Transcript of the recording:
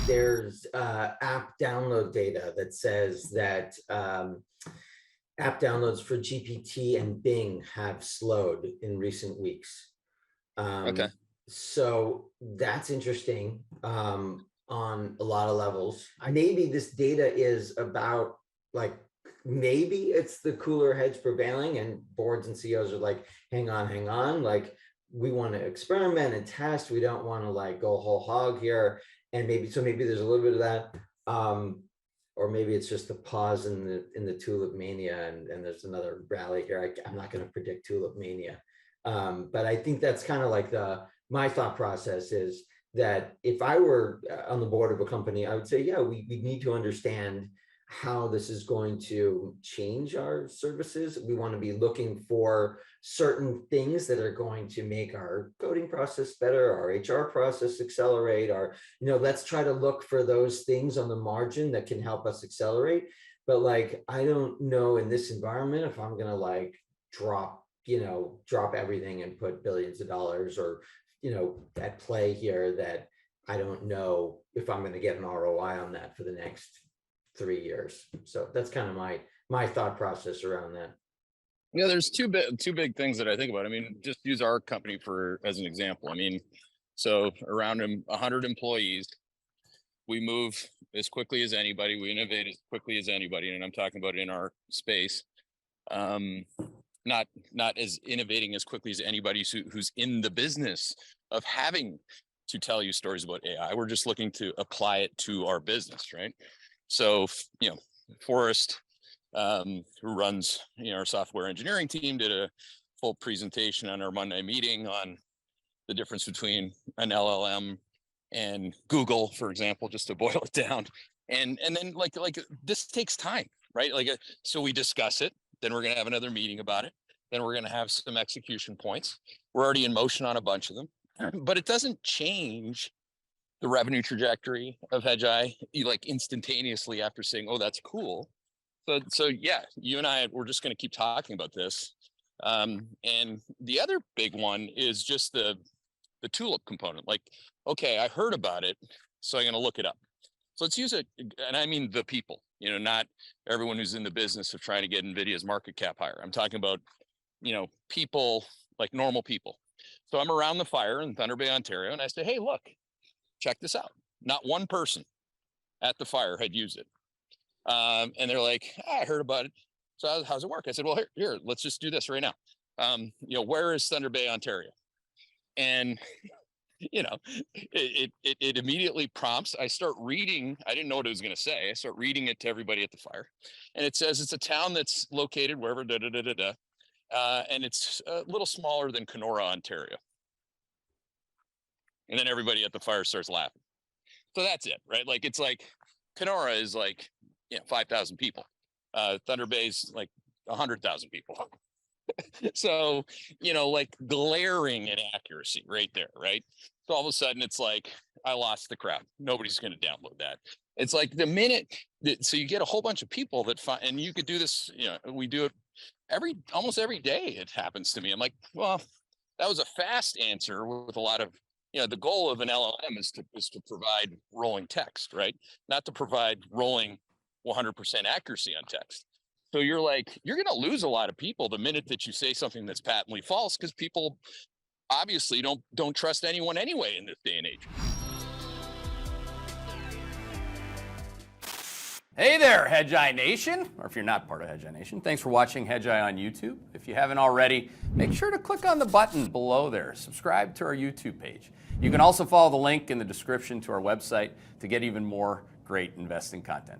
there's app download data that says that app downloads for GPT and Bing have slowed in recent weeks. Okay. So that's interesting on a lot of levels. Maybe this data is about like, maybe it's the cooler heads prevailing and boards and CEOs are like, hang on, like we want to experiment and test. We don't want to like go whole hog here. And maybe there's a little bit of that. Or maybe it's just a pause in the tulip mania and there's another rally here. I'm not going to predict tulip mania. But I think that's kind of like my thought process is that if I were on the board of a company, I would say, yeah, we need to understand how this is going to change our services. We want to be looking for certain things that are going to make our coding process better, our HR process accelerate, let's try to look for those things on the margin that can help us accelerate. But like, I don't know in this environment if I'm going to like drop everything and put billions of dollars or, at play here that I don't know if I'm going to get an ROI on that for the next 3 years. So that's kind of my thought process around that. Yeah, there's two big things that I think about. I mean, just use our company as an example. I mean, so around 100 employees, we move as quickly as anybody, we innovate as quickly as anybody, and I'm talking about in our space. Not as innovating as quickly as anybody who's in the business of having to tell you stories about AI. We're just looking to apply it to our business, right? So, Forrest, who runs our software engineering team, did a full presentation on our Monday meeting on the difference between an LLM and Google, for example, just to boil it down. And then like this takes time, right? So we discuss it. Then we're going to have another meeting about it. Then we're going to have some execution points. We're already in motion on a bunch of them, but it doesn't change the revenue trajectory of Hedgeye like instantaneously after saying, oh, that's cool. So yeah, you and I, we're just going to keep talking about this. And the other big one is just the tulip component. Like, okay, I heard about it, so I'm going to look it up. So let's use it, and I mean the people, not everyone who's in the business of trying to get NVIDIA's market cap higher. I'm talking about, people, like normal people. So I'm around the fire in Thunder Bay, Ontario, and I say, hey, look, check this out. Not one person at the fire had used it. And they're like, I heard about it. So how's it work? I said, well, here, let's just do this right now. Where is Thunder Bay, Ontario? And it immediately prompts. I start reading. I didn't know what it was going to say. I start reading it to everybody at the fire, and it says it's a town that's located wherever, and it's a little smaller than Kenora, Ontario. And then everybody at the fire starts laughing. So that's it, right? Like it's like Kenora is like 5,000 people. Thunder Bay's like 100,000 people. So, like glaring inaccuracy right there, right? So all of a sudden it's like, I lost the crowd. Nobody's going to download that. It's like the minute so you get a whole bunch of people that find, and you could do this, we do it almost every day. It happens to me. I'm like, well, that was a fast answer with a lot of, the goal of an LLM is to provide rolling text, right? Not to provide rolling 100% accuracy on text. So you're going to lose a lot of people the minute that you say something that's patently false, because people obviously don't trust anyone anyway in this day and age. Hey there, Hedgeye Nation, or if you're not part of Hedgeye Nation, thanks for watching Hedgeye on YouTube. If you haven't already, make sure to click on the button below there. Subscribe to our YouTube page. You can also follow the link in the description to our website to get even more great investing content.